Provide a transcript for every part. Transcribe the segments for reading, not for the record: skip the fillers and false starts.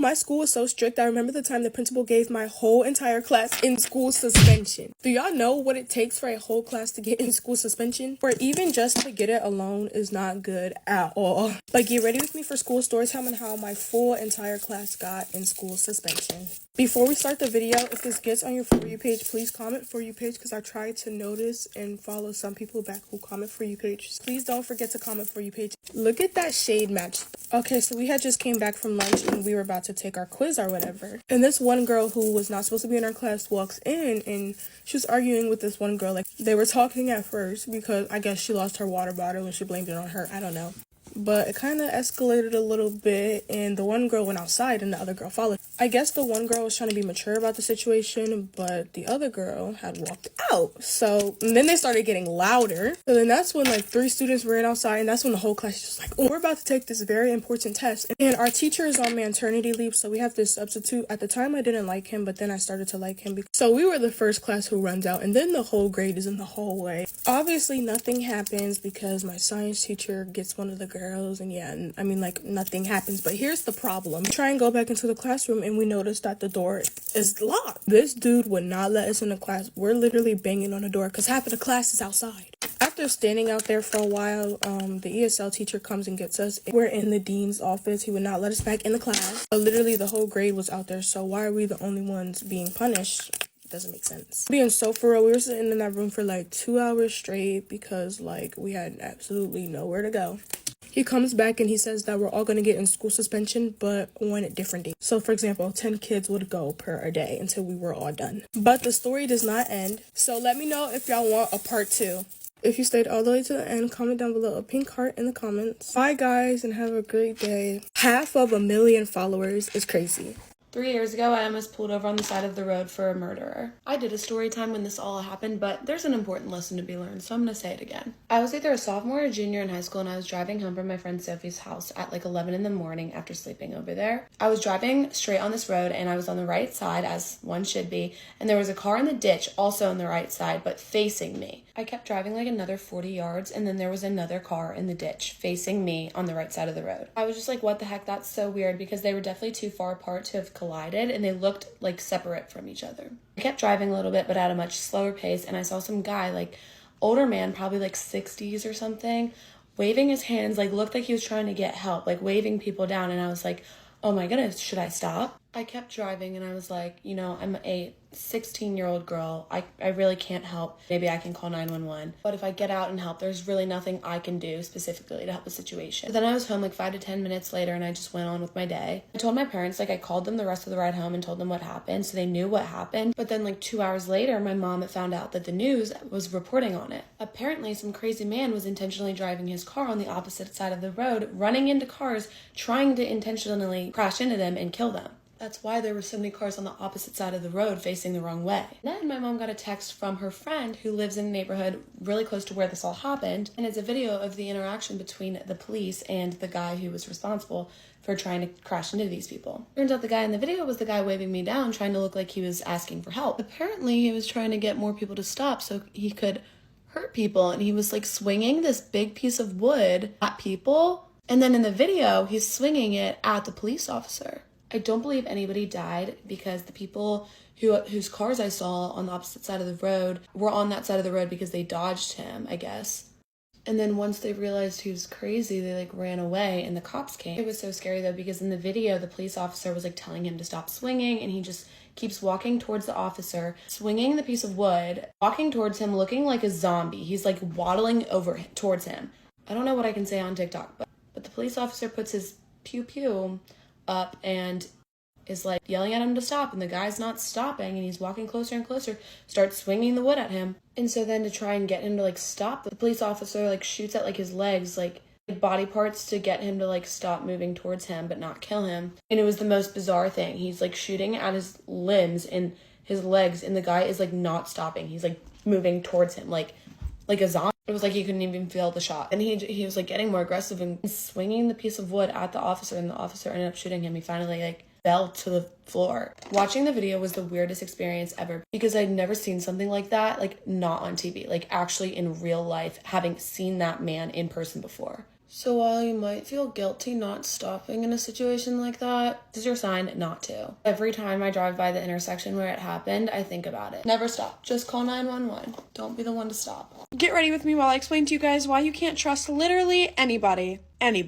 My school was so strict. I remember the time the principal gave my whole entire class in school suspension. Do y'all know what it takes for a whole class to get in school suspension? Or even just to get it alone is not good at all. But get ready with me for school story time and how my full entire class got in school suspension. Before we start the video, if this gets on your For You page, please comment For You page because I try to notice and follow some people back who comment For You page. Please don't forget to comment For You page. Look at that shade match. Okay, so we had just came back from lunch and we were about to take our quiz or whatever. And this one girl who was not supposed to be in our class walks in and she was arguing with this one girl. Like, they were talking at first because I guess she lost her water bottle and she blamed it on her. I don't know. But it kind of escalated a little bit and the one girl went outside and the other girl followed. I guess the one girl was trying to be mature about the situation, but the other girl had walked out. So, and then they started getting louder. So then that's when like 3 students ran outside and that's when the whole class was just like, oh, we're about to take this very important test. And our teacher is on maternity leave, so we have this substitute. At the time, I didn't like him, but then I started to like him. So we were the first class who runs out and then the whole grade is in the hallway. Obviously, nothing happens because my science teacher gets one of the girls and yeah, I mean like nothing happens. But here's the problem. We try and go back into the classroom and we notice that the door is locked. This dude would not let us in the class. We're literally banging on the door because half of the class is outside. After standing out there for a while, the ESL teacher comes and gets us. We're in the dean's office. He would not let us back in the class. But literally the whole grade was out there. So why are we the only ones being punished? Doesn't make sense. Being so for real, we were sitting in that room for like 2 hours straight because like we had absolutely nowhere to go. He comes back and he says that we're all going to get in school suspension, but on different days. So, for example, 10 kids would go per a day until we were all done. But the story does not end. So let me know if y'all want a part 2. If you stayed all the way to the end, comment down below a pink heart in the comments. Bye, guys, and have a great day. 500,000 followers is crazy. 3 years ago, I almost pulled over on the side of the road for a murderer. I did a story time when this all happened, but there's an important lesson to be learned, so I'm gonna say it again. I was either a sophomore or junior in high school, and I was driving home from my friend Sophie's house at like 11 in the morning after sleeping over there. I was driving straight on this road, and I was on the right side, as one should be, and there was a car in the ditch, also on the right side, but facing me. I kept driving like another 40 yards, and then there was another car in the ditch facing me on the right side of the road. I was just like, what the heck? That's so weird, because they were definitely too far apart to have collided, and they looked like separate from each other. I kept driving a little bit, but at a much slower pace, and I saw some guy, like older man, probably like 60s or something, waving his hands, like looked like he was trying to get help, like waving people down, and I was like, oh my goodness, should I stop? I kept driving and I was like, you know, I'm a 16-year-old girl. I really can't help. Maybe I can call 911. But if I get out and help, there's really nothing I can do specifically to help the situation. But then I was home like 5 to 10 minutes later and I just went on with my day. I told my parents, like I called them the rest of the ride home and told them what happened so they knew what happened. But then like 2 hours later, my mom had found out that the news was reporting on it. Apparently, some crazy man was intentionally driving his car on the opposite side of the road, running into cars, trying to intentionally crash into them and kill them. That's why there were so many cars on the opposite side of the road facing the wrong way. Then my mom got a text from her friend who lives in a neighborhood really close to where this all happened. And it's a video of the interaction between the police and the guy who was responsible for trying to crash into these people. Turns out the guy in the video was the guy waving me down, trying to look like he was asking for help. Apparently he was trying to get more people to stop so he could hurt people. And he was like swinging this big piece of wood at people. And then in the video, he's swinging it at the police officer. I don't believe anybody died because the people whose cars I saw on the opposite side of the road were on that side of the road because they dodged him, I guess. And then once they realized he was crazy, they like ran away and the cops came. It was so scary though because in the video, the police officer was like telling him to stop swinging and he just keeps walking towards the officer, swinging the piece of wood, walking towards him looking like a zombie. He's like waddling towards him. I don't know what I can say on TikTok, but the police officer puts his pew-pew up and is like yelling at him to stop, and the guy's not stopping and he's walking closer and closer, starts swinging the wood at him. And so then to try and get him to like stop, the police officer like shoots at like his legs, like body parts to get him to like stop moving towards him but not kill him. And it was the most bizarre thing. He's like shooting at his limbs and his legs and the guy is like not stopping. He's like moving towards him like a zombie. It was like he couldn't even feel the shot. And he was like getting more aggressive and swinging the piece of wood at the officer, and the officer ended up shooting him. He finally like fell to the floor. Watching the video was the weirdest experience ever because I'd never seen something like that, like not on TV, like actually in real life, having seen that man in person before. So while you might feel guilty not stopping in a situation like that, this is your sign not to. Every time I drive by the intersection where it happened, I think about it. Never stop. Just call 911. Don't be the one to stop. Get ready with me while I explain to you guys why you can't trust literally anybody. I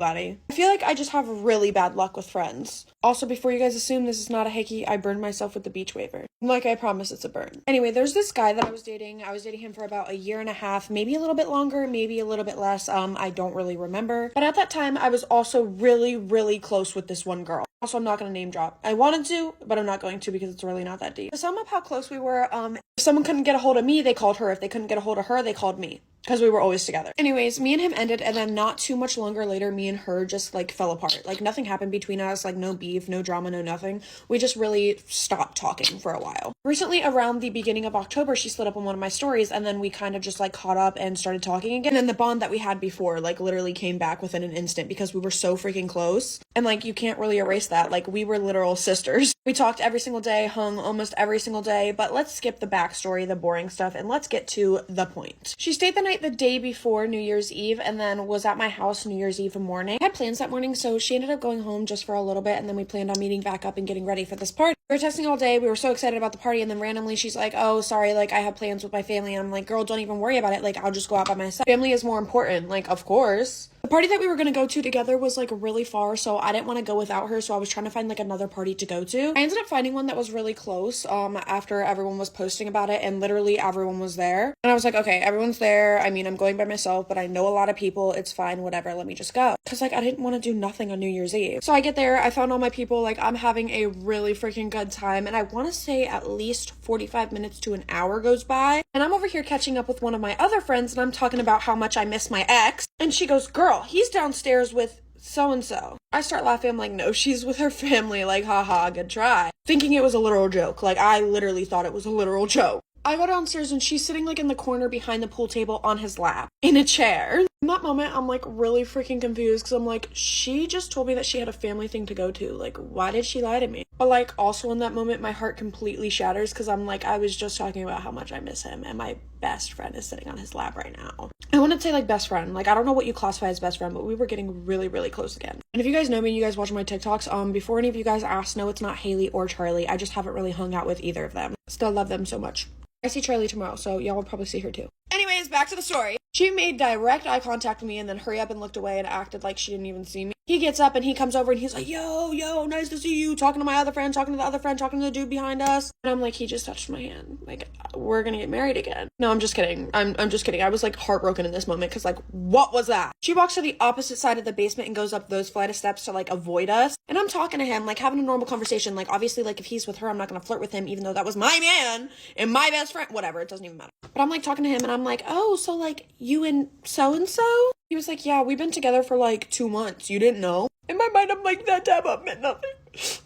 feel like I just have really bad luck with friends. Also, before you guys assume this is not a hickey, I burned myself with the beach waiver. Like, I promise it's a burn. Anyway, there's this guy that I was dating. I was dating him for about a year and a half, maybe a little bit longer, maybe a little bit less. I don't really remember. But at that time, I was also really, really close with this one girl. Also, I'm not going to name drop. I wanted to, but I'm not going to because it's really not that deep. To sum up how close we were, if someone couldn't get a hold of me, they called her. If they couldn't get a hold of her, they called me. Because we were always together. Anyways, me and him ended, and then not too much longer later, me and her just, like, fell apart. Like, nothing happened between us, like, no beef, no drama, no nothing. We just really stopped talking for a while. Recently, around the beginning of October, she slid up on one of my stories, and then we kind of just, like, caught up and started talking again. And then the bond that we had before, like, literally came back within an instant because we were so freaking close. And, like, you can't really erase that. Like, we were literal sisters. We talked every single day, hung almost every single day, but let's skip the backstory, the boring stuff, and let's get to the point. She stayed the night the day before New Year's Eve and then was at my house New Year's Eve morning. I had plans that morning, so she ended up going home just for a little bit, and then we planned on meeting back up and getting ready for this party. We were texting all day. We were so excited about the party, and then randomly she's like, oh, sorry, like, I have plans with my family. And I'm like, girl, don't even worry about it. Like, I'll just go out by myself. Family is more important. Like, of course. The party that we were going to go to together was, like, really far, so I didn't want to go without her, so I was trying to find, like, another party to go to. I ended up finding one that was really close, after everyone was posting about it, and literally everyone was there. And I was like, okay, everyone's there. I mean, I'm going by myself, but I know a lot of people. It's fine, whatever, let me just go. Because, like, I didn't want to do nothing on New Year's Eve. So I get there, I found all my people, like, I'm having a really freaking good time, and I want to say at least 45 minutes to an hour goes by, and I'm over here catching up with one of my other friends, and I'm talking about how much I miss my ex, and she goes, girl, he's downstairs with so-and-so. I start laughing. I'm like, no, she's with her family. Like, haha, good try. Thinking it was a literal joke. Like, I literally thought it was a literal joke. I go downstairs and she's sitting, like, in the corner behind the pool table on his lap in a chair. In that moment, I'm, like, really freaking confused because I'm like, she just told me that she had a family thing to go to. Like, why did she lie to me? But, like, also in that moment, my heart completely shatters because I'm like, I was just talking about how much I miss him, and my best friend is sitting on his lap right now. I want to say, like, best friend. Like, I don't know what you classify as best friend, but we were getting really, really close again. And if you guys know me and you guys watch my TikToks, before any of you guys ask, no, it's not Haley or Charlie. I just haven't really hung out with either of them. Still love them so much. I see Charlie tomorrow, so y'all will probably see her too. Anyways, back to the story. She made direct eye contact with me and then hurry up and looked away and acted like she didn't even see me. He gets up and he comes over and he's like, yo, nice to see you. Talking to my other friend, talking to the other friend, talking to the dude behind us. And I'm like, he just touched my hand. Like, we're gonna get married again. No, I'm just kidding. I'm just kidding. I was, like, heartbroken in this moment because, like, what was that? She walks to the opposite side of the basement and goes up those flight of steps to, like, avoid us. And I'm talking to him, like, having a normal conversation. Like, obviously, like, if he's with her, I'm not gonna flirt with him, even though that was my man and my best friend. Whatever, it doesn't even matter. But I'm, like, talking to him and I'm like, oh, so, like, you and so-and-so? He was like, yeah, we've been together for, like, 2 months. You didn't know? In my mind, I'm like, that dab up meant nothing.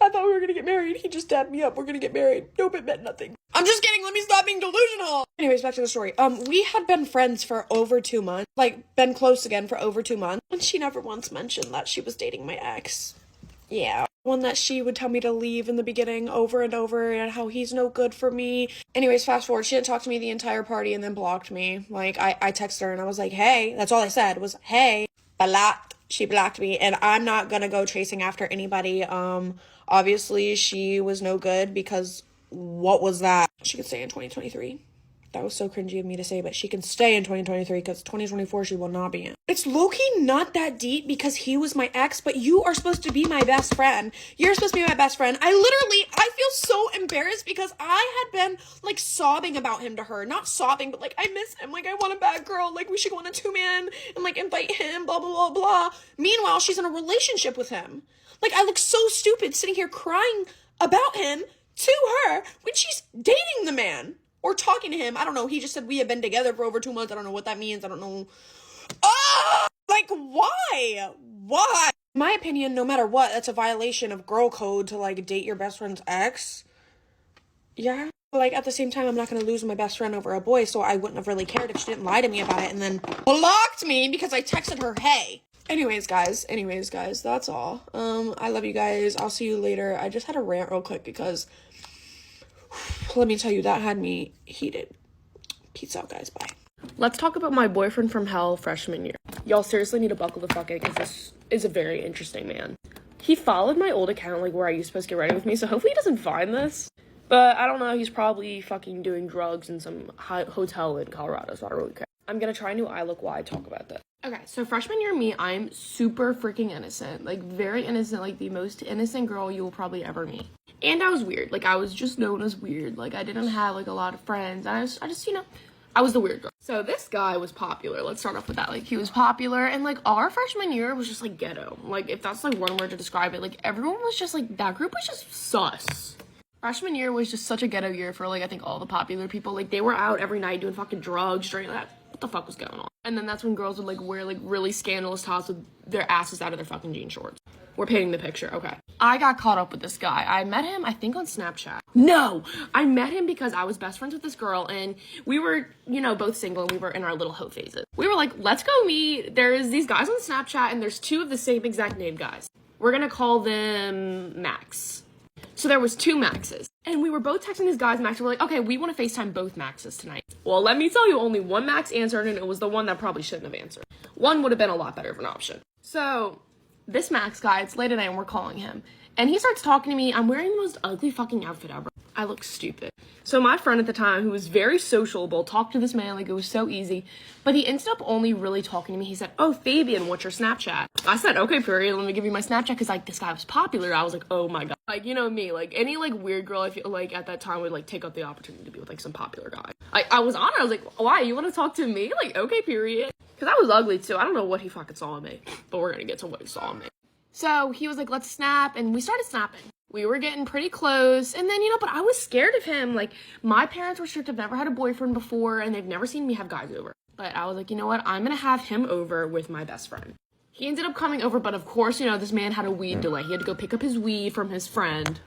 I thought we were gonna get married. He just dabbed me up. We're gonna get married. Nope, it meant nothing. I'm just kidding. Let me stop being delusional. Anyways, back to the story. We had been friends for over 2 months. Like, been close again for over 2 months. And she never once mentioned that she was dating my ex. Yeah. One that she would tell me to leave in the beginning over and over and how he's no good for me. Anyways, fast forward. She didn't talk to me the entire party and then blocked me. Like, I texted her and I was like, hey. That's all I said was, hey. Blocked. She blocked me, and I'm not gonna go chasing after anybody. Obviously, she was no good because what was that? She could stay in 2023. That was so cringy of me to say, but she can stay in 2023 because 2024 she will not be in. It's low-key not that deep because he was my ex, but you are supposed to be my best friend. You're supposed to be my best friend. I feel so embarrassed because I had been, like, sobbing about him to her. Not sobbing, but, like, I miss him. Like, I want a bad girl. Like, we should go on a 2-man and, like, invite him, blah, blah, blah, blah. Meanwhile, she's in a relationship with him. Like, I look so stupid sitting here crying about him to her when she's dating the man. Or talking to him. I don't know. He just said we have been together for over 2 months. I don't know what that means. I don't know. Ah! Like, why? Why? In my opinion, no matter what, that's a violation of girl code to, like, date your best friend's ex. Yeah. But, like, at the same time, I'm not going to lose my best friend over a boy, so I wouldn't have really cared if she didn't lie to me about it and then blocked me because I texted her, hey. Anyways, guys, that's all. I love you guys. I'll see you later. I just had a rant real quick because... let me tell you, that had me heated. Peace out, guys. Bye. Let's talk about my boyfriend from hell freshman year. Y'all seriously need to buckle the fuck in because this is a very interesting man. He followed my old account, like, where I used to post Get Ready With Me, so hopefully he doesn't find this. But I don't know, he's probably fucking doing drugs in some hotel in Colorado, so I don't really care. I'm gonna try a new I Look Why talk about this. Okay, so freshman year me, I'm super freaking innocent. Like, very innocent, like the most innocent girl you will probably ever meet. And I was weird. Like, I was just known as weird. Like, I didn't have, like, a lot of friends. I just, you know, I was the weird girl. So this guy was popular. Let's start off with that. Like, he was popular, and, like, our freshman year was just, like, ghetto. Like, if that's, like, one word to describe it, like, everyone was just, like, that group was just sus. Freshman year was just such a ghetto year for, like, I think all the popular people. Like, they were out every night doing fucking drugs, straight like that. What the fuck was going on? And then that's when girls would, like, wear, like, really scandalous tops with their asses out of their fucking jean shorts. We're painting the picture, okay. I got caught up with this guy. I met him, I think, on Snapchat. No! I met him because I was best friends with this girl, and we were, you know, both single, and we were in our little hoe phases. We were like, let's go meet. There's these guys on Snapchat, and there's 2 of the same exact name guys. We're gonna call them Max. So there was 2 Maxes. And we were both texting these guys, Max, and we're like, okay, we want to FaceTime both Maxes tonight. Well, let me tell you, only one Max answered, and it was the one that probably shouldn't have answered. One would have been a lot better of an option. So this Max guy, it's late at night and we're calling him. And he starts talking to me. I'm wearing the most ugly fucking outfit ever. I look stupid. So my friend at the time, who was very sociable, talked to this man like it was so easy. But he ended up only really talking to me. He said, oh, Fabian, what's your Snapchat? I said, okay, period, let me give you my Snapchat, because, like, this guy was popular. I was like, oh my god. Like, you know me, like, any, like, weird girl, I feel like, at that time would, like, take up the opportunity to be with, like, some popular guy. I was on it. I was like, why? You want to talk to me? Like, okay, period. Because I was ugly, too. I don't know what he fucking saw in me. But we're gonna get to what he saw in me. So he was like, let's snap. And we started snapping. We were getting pretty close, and then, you know, but I was scared of him. Like, my parents were strict. I've never had a boyfriend before, and they've never seen me have guys over. But I was like, you know what? I'm gonna have him over with my best friend. He ended up coming over, but of course, you know, this man had a weed delay. He had to go pick up his weed from his friend.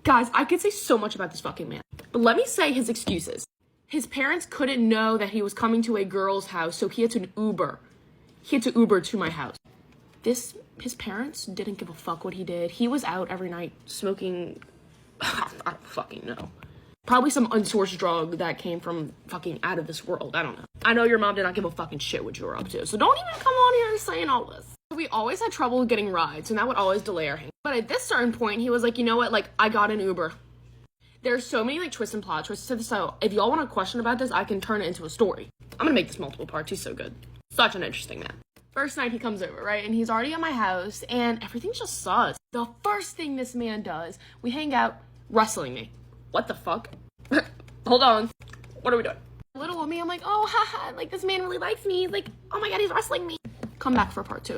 Guys, I could say so much about this fucking man. But let me say his excuses. His parents couldn't know that he was coming to a girl's house, so he had to Uber. He had to Uber to my house. His parents didn't give a fuck what he did. He was out every night smoking, I don't fucking know. Probably some unsourced drug that came from fucking out of this world. I don't know. I know your mom did not give a fucking shit what you were up to. So don't even come on here saying all this. We always had trouble getting rides, and that would always delay our hang. But at this certain point, he was like, you know what? Like, I got an Uber. There's so many, like, twists and plot twists to this. So if y'all want a question about this, I can turn it into a story. I'm gonna make this multiple parts. He's so good. Such an interesting man. First night he comes over, right? And he's already at my house, and everything's just sus. The first thing this man does, we hang out, wrestling me. What the fuck? Hold on. What are we doing? Little of me, I'm like, oh, haha, like, this man really likes me. He's like, oh my god, he's wrestling me. Come back for part 2.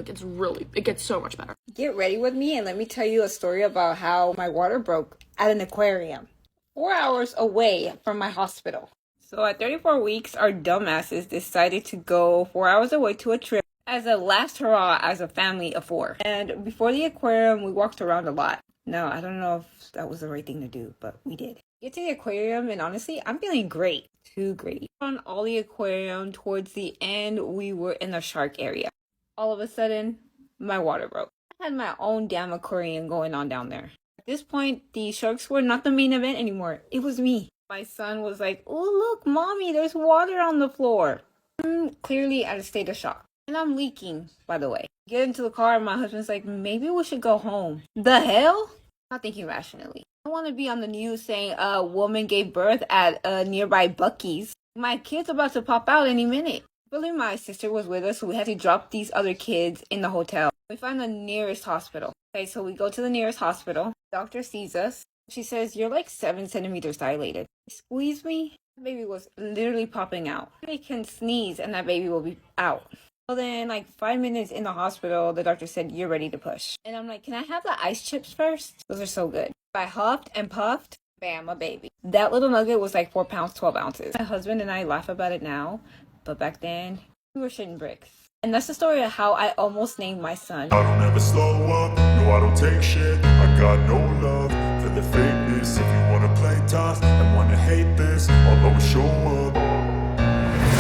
It gets so much better. Get ready with me and let me tell you a story about how my water broke at an aquarium 4 hours away from my hospital. So at 34 weeks, our dumbasses decided to go 4 hours away to a trip as a last hurrah as a family of 4. And before the aquarium, we walked around a lot. Now, I don't know if that was the right thing to do, but we did. Get to the aquarium, and honestly, I'm feeling great. Too great. On all the aquarium, towards the end, we were in the shark area. All of a sudden, my water broke. I had my own damn aquarium going on down there. At this point, the sharks were not the main event anymore. It was me. My son was like, oh, look, mommy, there's water on the floor. I'm clearly at a state of shock. And I'm leaking, by the way. Get into the car, and my husband's like, maybe we should go home. The hell? Not thinking rationally. I want to be on the news saying a woman gave birth at a nearby Buc-ee's. My kid's about to pop out any minute. Really, my sister was with us, so we had to drop these other kids in the hotel. We find the nearest hospital. Okay, so we go to the nearest hospital. Doctor sees us. She says, you're like 7 centimeters dilated. Squeeze me. The baby was literally popping out. They can sneeze and that baby will be out. So then, like 5 minutes in the hospital, the doctor said, you're ready to push. And I'm like, can I have the ice chips first? Those are so good. I huffed and puffed. Bam, a baby. That little nugget was like 4 pounds, 12 ounces. My husband and I laugh about it now, but back then, we were shitting bricks. And that's the story of how I almost named my son. I don't ever slow up, no I don't take shit. I got no love for the fakeness. If you wanna play tough and wanna hate this, I'll always show up.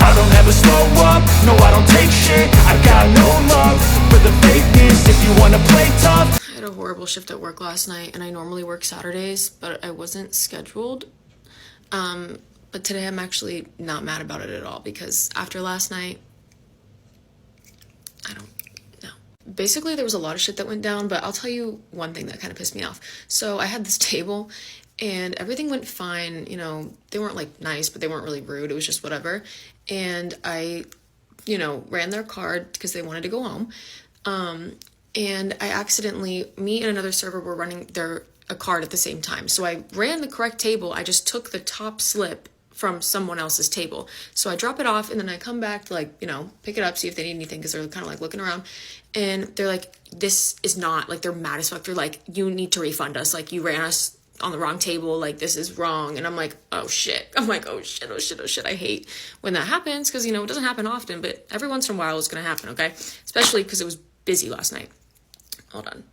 I don't ever slow up, no I don't take shit. I got no love for the fakeness. If you wanna play tough. I had a horrible shift at work last night, and I normally work Saturdays, but I wasn't scheduled. But today I'm actually not mad about it at all, because after last night, I don't know. Basically, there was a lot of shit that went down, but I'll tell you one thing that kind of pissed me off. So I had this table and everything went fine. You know, they weren't like nice, but they weren't really rude. It was just whatever. And I, you know, ran their card because they wanted to go home. And I accidentally, me and another server were running a card at the same time. So I ran the correct table. I just took the top slip from someone else's table. So I drop it off and then I come back to like, you know, pick it up, see if they need anything because they're kind of like looking around. And they're like, this is not, like, they're mad as fuck. They're like, you need to refund us. Like, you ran us on the wrong table. Like, this is wrong. And I'm like, oh shit. I'm like, oh shit, oh shit, oh shit. I hate when that happens because, you know, it doesn't happen often, but every once in a while it's going to happen, okay? Especially because it was busy last night. Hold on.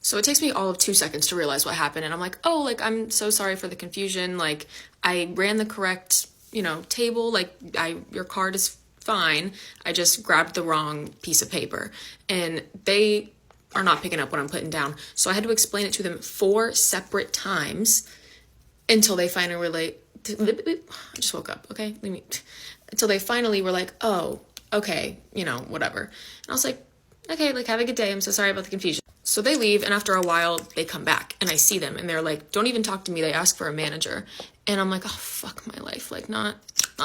So it takes me all of 2 seconds to realize what happened. And I'm like, oh, like, I'm so sorry for the confusion. Like, I ran the correct, you know, table. Like, your card is fine. I just grabbed the wrong piece of paper. And they are not picking up what I'm putting down. So I had to explain it to them 4 separate times until they finally were like, I just woke up, okay? Until they finally were like, oh, okay, you know, whatever. And I was like, okay, like, have a good day. I'm so sorry about the confusion. So they leave, and after a while, they come back, and I see them, and they're like, don't even talk to me. They ask for a manager. And I'm like, oh, fuck my life. Like, not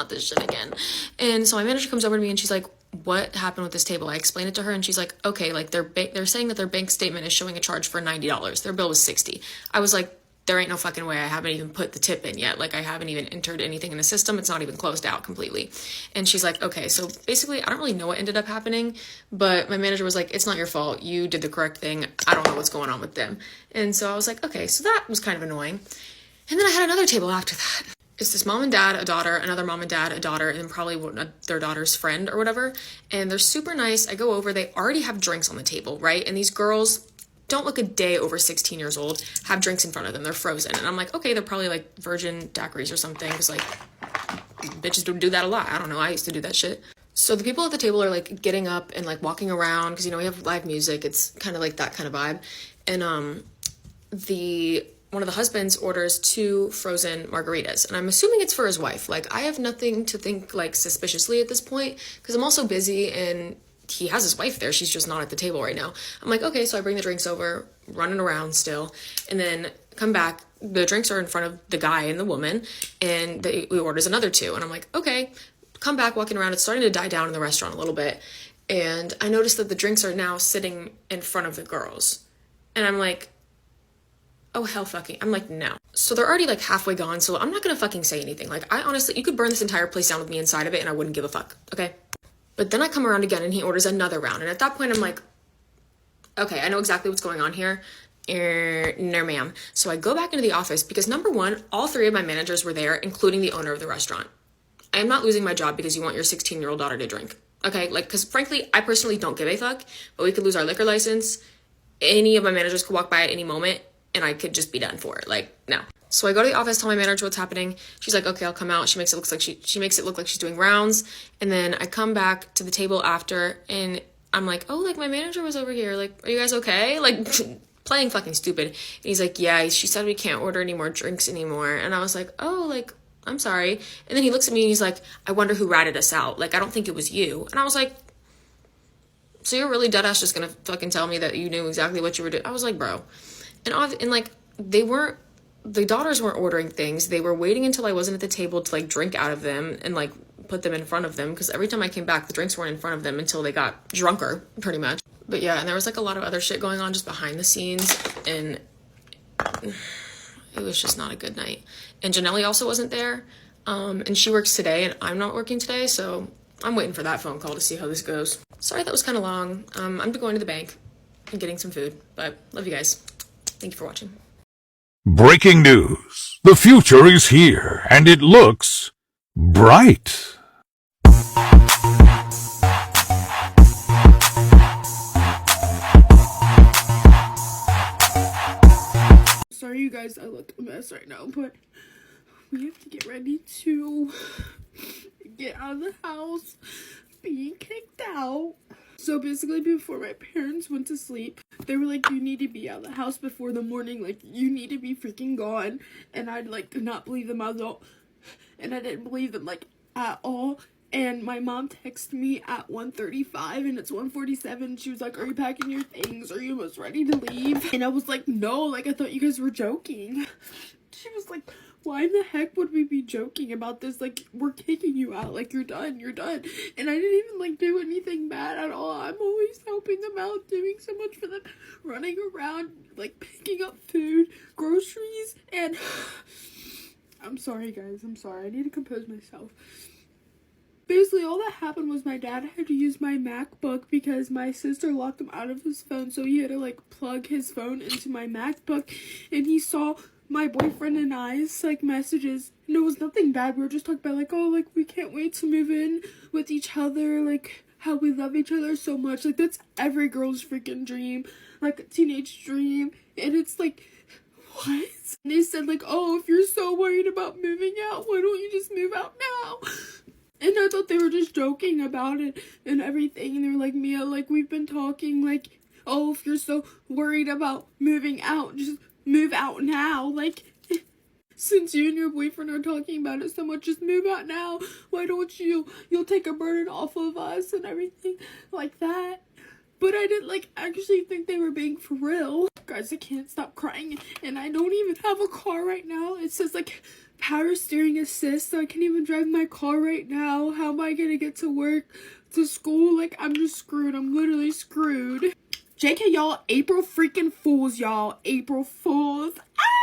this shit again. And so my manager comes over to me, and she's like, what happened with this table? I explained it to her, and she's like, okay, like, they're saying that their bank statement is showing a charge for $90. Their bill was $60. I was like, there ain't no fucking way. I haven't even put the tip in yet. Like, I haven't even entered anything in the system. It's not even closed out completely. And she's like, okay, so basically, I don't really know what ended up happening, but my manager was like, it's not your fault. You did the correct thing. I don't know what's going on with them. And so I was like, okay, so that was kind of annoying. And then I had another table after that. It's this mom and dad, a daughter, another mom and dad, a daughter, and then probably their daughter's friend or whatever. And they're super nice. I go over, they already have drinks on the table, right? And these girls don't look a day over 16 years old, have drinks in front of them. They're frozen. And I'm like, okay, they're probably like virgin daiquiris or something. Because like, bitches do that a lot. I don't know. I used to do that shit. So the people at the table are like getting up and like walking around because, you know, we have live music. It's kind of like that kind of vibe. And one of the husbands orders 2 frozen margaritas. And I'm assuming it's for his wife. Like, I have nothing to think like suspiciously at this point because I'm also busy and he has his wife there. She's just not at the table right now. I'm like, okay, so I bring the drinks over, running around still, and then come back. The drinks are in front of the guy and the woman, and he orders another 2. And I'm like, okay, come back, walking around. It's starting to die down in the restaurant a little bit. And I noticed that the drinks are now sitting in front of the girls. And I'm like, oh, hell fucking. I'm like, no. So they're already like halfway gone, so I'm not gonna fucking say anything. Like, I honestly, you could burn this entire place down with me inside of it, and I wouldn't give a fuck, okay? But then I come around again and he orders another round. And at that point, I'm like, okay, I know exactly what's going on here. No, ma'am. So I go back into the office because number one, all 3 of my managers were there, including the owner of the restaurant. I am not losing my job because you want your 16-year-old daughter to drink. Okay, like, because frankly, I personally don't give a fuck, but we could lose our liquor license. Any of my managers could walk by at any moment and I could just be done for it. Like, no. So I go to the office, tell my manager what's happening. She's like, okay, I'll come out. She makes it look like she makes it look like she's doing rounds. And then I come back to the table after and I'm like, oh, like, my manager was over here. Like, are you guys okay? Like, playing fucking stupid. And he's like, yeah, she said we can't order any more drinks anymore. And I was like, oh, like, I'm sorry. And then he looks at me and he's like, I wonder who ratted us out. Like, I don't think it was you. And I was like, so you're really deadass just gonna fucking tell me that you knew exactly what you were doing? I was like, bro. And like, the daughters weren't ordering things. They were waiting until I wasn't at the table to like drink out of them and like put them in front of them. Because every time I came back, the drinks weren't in front of them until they got drunker, pretty much. But yeah, and there was like a lot of other shit going on just behind the scenes. And it was just not a good night. And Janelle also wasn't there. And she works today and I'm not working today. So I'm waiting for that phone call to see how this goes. Sorry that was kind of long. I'm going to the bank and getting some food. But love you guys. Thank you for watching. Breaking news. The future is here, and it looks bright. Sorry, you guys, I look a mess right now, but we have to get ready to get out of the house, being kicked out. So basically, before my parents went to sleep, they were like, you need to be out of the house before the morning, like, you need to be freaking gone. And I, like, did not believe them at all. And I didn't believe them, like, at all. And my mom texted me at 1:35 and it's 1:47. She was like, are you packing your things? Are you almost ready to leave? And I was like, no, like I thought you guys were joking. She was like, why in the heck would we be joking about this? Like, we're kicking you out. Like, you're done. You're done. And I didn't even, like, do anything bad at all. I'm always helping them out, doing so much for them, running around, like, picking up food, groceries, and I'm sorry, guys. I'm sorry. I need to compose myself. Basically, all that happened was my dad had to use my MacBook because my sister locked him out of his phone, so he had to, like, plug his phone into my MacBook, and he saw my boyfriend and I's, like, messages, and it was nothing bad. We were just talking about, like, oh, like, we can't wait to move in with each other, like, how we love each other so much. Like, that's every girl's freaking dream, like, a teenage dream, and it's like, what? And they said, like, oh, if you're so worried about moving out, why don't you just move out now? And I thought they were just joking about it and everything, and they were like, Mia, like, we've been talking, like, oh, if you're so worried about moving out, just move out now. Like, since you and your boyfriend are talking about it so much, just move out now. Why don't you? You'll take a burden off of us and everything like that. But I didn't, like, actually think they were being for real. Guys, I can't stop crying, and I don't even have a car right now. It says, like, power steering assist, so I can't even drive my car right now. How am I gonna get to work, to school? Like, I'm just screwed. I'm literally screwed. JK, y'all, April freaking Fools, y'all. April Fools. Ah!